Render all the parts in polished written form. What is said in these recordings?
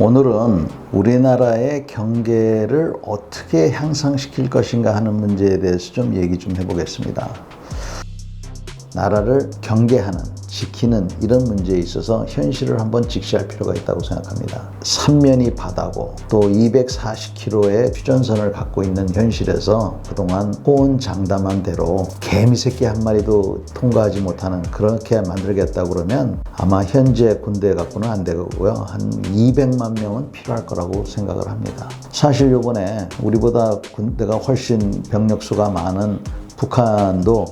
오늘은 우리나라의 경계를 어떻게 향상시킬 것인가 하는 문제에 대해서 좀 얘기 좀 해보겠습니다. 나라를 경계하는, 지키는 이런 문제에 있어서 현실을 한번 직시할 필요가 있다고 생각합니다. 삼면이 바다고 또 240km의 휴전선을 갖고 있는 현실에서 그동안 호언장담한 대로 개미새끼 한 마리도 통과하지 못하는 그렇게 만들겠다고 그러면 아마 현재 군대 갖고는 안 되고요. 한 200만 명은 필요할 거라고 생각을 합니다. 사실 요번에 우리보다 군대가 훨씬 병력수가 많은 북한도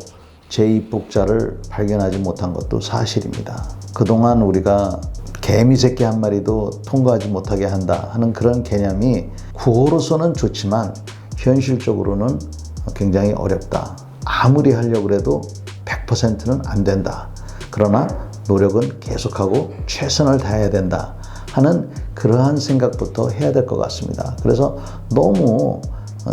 제2복자를 발견하지 못한 것도 사실입니다. 그동안 우리가 개미새끼 한 마리도 통과하지 못하게 한다 하는 그런 개념이 구호로서는 좋지만 현실적으로는 굉장히 어렵다. 아무리 하려고 해도 100%는 안 된다. 그러나 노력은 계속하고 최선을 다해야 된다 하는 그러한 생각부터 해야 될 것 같습니다. 그래서 너무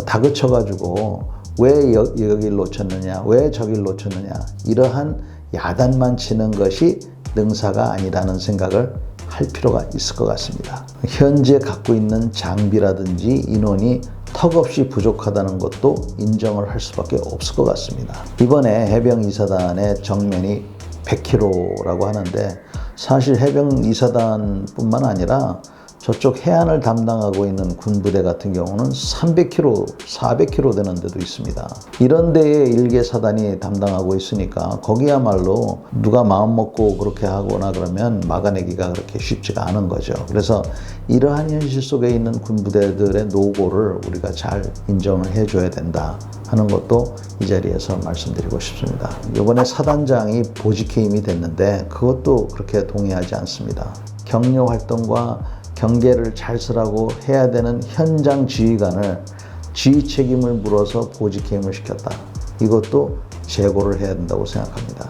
다그쳐가지고 왜 여길 놓쳤느냐, 왜 저길 놓쳤느냐, 이러한 야단만 치는 것이 능사가 아니라는 생각을 할 필요가 있을 것 같습니다. 현재 갖고 있는 장비라든지 인원이 턱없이 부족하다는 것도 인정을 할 수밖에 없을 것 같습니다. 이번에 해병이사단의 정면이 100km라고 하는데 사실 해병이사단뿐만 아니라 저쪽 해안을 담당하고 있는 군부대 같은 경우는 300km, 400km 되는 데도 있습니다. 이런 데에 일개 사단이 담당하고 있으니까 거기야말로 누가 마음 먹고 그렇게 하거나 그러면 막아내기가 그렇게 쉽지가 않은 거죠. 그래서 이러한 현실 속에 있는 군부대들의 노고를 우리가 잘 인정을 해줘야 된다 하는 것도 이 자리에서 말씀드리고 싶습니다. 이번에 사단장이 보직해임이 됐는데 그것도 그렇게 동의하지 않습니다. 격려 활동과 경계를 잘 쓰라고 해야 되는 현장 지휘관을 지휘 책임을 물어서 보직해임을 시켰다. 이것도 재고를 해야 된다고 생각합니다.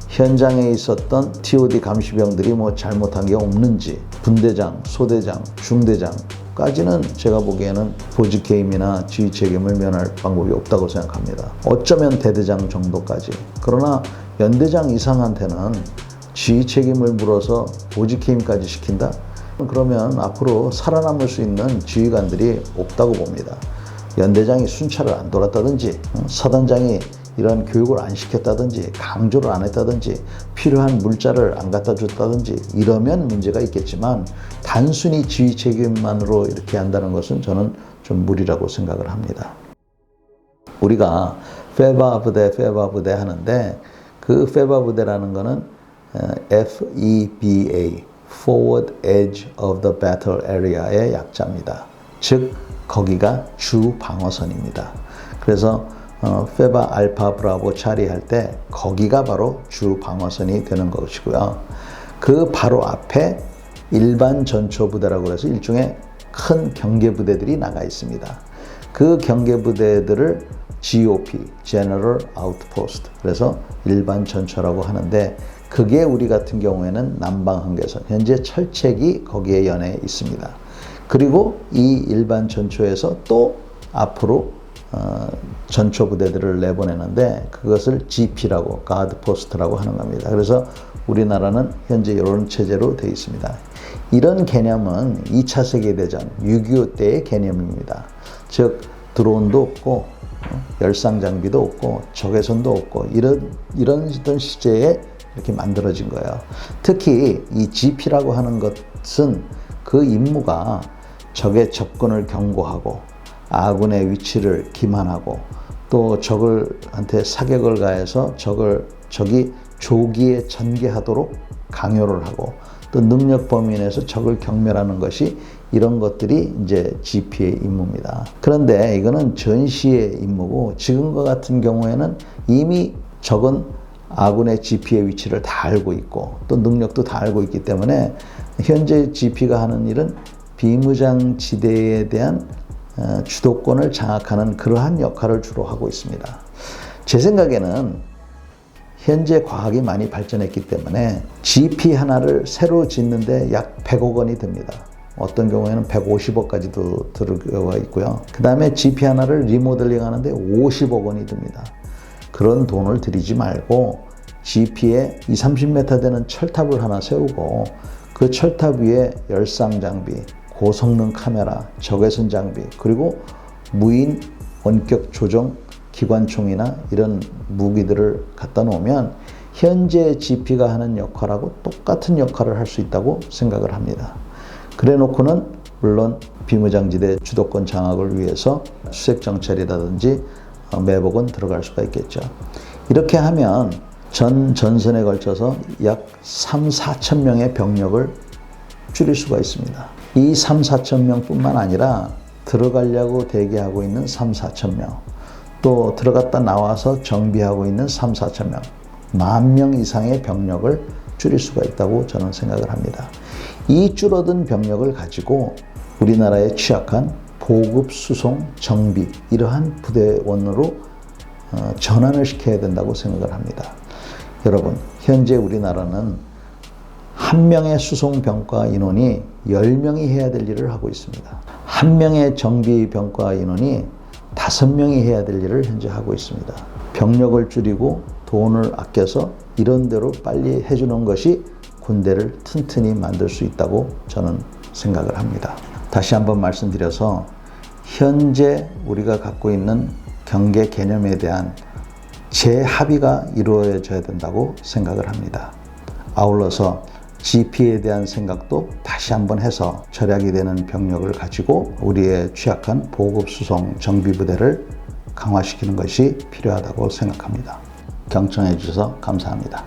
현장에 있었던 TOD 감시병들이 뭐 잘못한 게 없는지 분대장, 소대장, 중대장까지는 제가 보기에는 보직해임이나 지휘 책임을 면할 방법이 없다고 생각합니다. 어쩌면 대대장 정도까지. 그러나 연대장 이상한테는 지휘 책임을 물어서 보직해임까지 시킨다? 그러면 앞으로 살아남을 수 있는 지휘관들이 없다고 봅니다. 연대장이 순찰을 안 돌았다든지 사단장이 이런 교육을 안 시켰다든지 강조를 안 했다든지 필요한 물자를 안 갖다 줬다든지 이러면 문제가 있겠지만 단순히 지휘 책임만으로 이렇게 한다는 것은 저는 좀 무리라고 생각을 합니다. 우리가 페바 부대 하는데 그 페바 부대라는 거는 FEBA Forward Edge of the Battle Area의 약자입니다. 즉 거기가 주 방어선입니다. 그래서 페바 알파 브라보 차리 할 때 거기가 바로 주 방어선이 되는 것이고요. 그 바로 앞에 일반 전초부대라고 해서 일종의 큰 경계부대들이 나가 있습니다. 그 경계부대들을 GOP, General Outpost, 그래서 일반 전초라고 하는데 그게 우리 같은 경우에는 남방한계선, 현재 철책이 거기에 연해 있습니다. 그리고 이 일반 전초에서 또 앞으로 전초 부대들을 내보내는데 그것을 GP라고, 가드포스트라고 하는 겁니다. 그래서 우리나라는 현재 이런 체제로 되어 있습니다. 이런 개념은 2차 세계대전, 6.25 때의 개념입니다. 즉 드론도 없고 열상 장비도 없고 적외선도 없고 이런 시제에 이렇게 만들어진 거예요. 특히 이 GP라고 하는 것은 그 임무가 적의 접근을 경고하고 아군의 위치를 기만하고 또 적을한테 사격을 가해서 적이 조기에 전개하도록 강요를 하고 또 능력 범위 내에서 적을 경멸하는 것이 이런 것들이 이제 GP의 임무입니다. 그런데 이거는 전시의 임무고 지금과 같은 경우에는 이미 적은 아군의 GP의 위치를 다 알고 있고 또 능력도 다 알고 있기 때문에 현재 GP가 하는 일은 비무장지대에 대한 주도권을 장악하는 그러한 역할을 주로 하고 있습니다. 제 생각에는 현재 과학이 많이 발전했기 때문에 GP 하나를 새로 짓는데 약 100억 원이 듭니다. 어떤 경우에는 150억까지도 들어가 있고요. 그 다음에 GP 하나를 리모델링 하는데 50억 원이 듭니다. 그런 돈을 들이지 말고 GP에 20-30m 되는 철탑을 하나 세우고 그 철탑 위에 열상 장비, 고성능 카메라, 적외선 장비, 그리고 무인 원격 조종 기관총이나 이런 무기들을 갖다 놓으면 현재 GP가 하는 역할하고 똑같은 역할을 할 수 있다고 생각을 합니다. 그래 놓고는 물론 비무장지대 주도권 장악을 위해서 수색 정찰이라든지 매복은 들어갈 수가 있겠죠. 이렇게 하면 전 전선에 걸쳐서 약 3, 4천 명의 병력을 줄일 수가 있습니다. 이 3, 4천 명뿐만 아니라 들어가려고 대기하고 있는 3, 4천 명, 또 들어갔다 나와서 정비하고 있는 3, 4천 명, 10,000명 이상의 병력을 줄일 수가 있다고 저는 생각을 합니다. 이 줄어든 병력을 가지고 우리나라에 취약한 보급, 수송, 정비 이러한 부대원으로 전환을 시켜야 된다고 생각을 합니다. 여러분, 현재 우리나라는 한 명의 수송병과 인원이 10명이 해야 될 일을 하고 있습니다. 한 명의 정비병과 인원이 5명이 해야 될 일을 현재 하고 있습니다. 병력을 줄이고 돈을 아껴서 이런 대로 빨리 해주는 것이 군대를 튼튼히 만들 수 있다고 저는 생각을 합니다. 다시 한번 말씀드려서 현재 우리가 갖고 있는 경계 개념에 대한 재합의가 이루어져야 된다고 생각을 합니다. 아울러서 GP에 대한 생각도 다시 한번 해서 절약이 되는 병력을 가지고 우리의 취약한 보급 수송 정비 부대를 강화시키는 것이 필요하다고 생각합니다. 경청해 주셔서 감사합니다.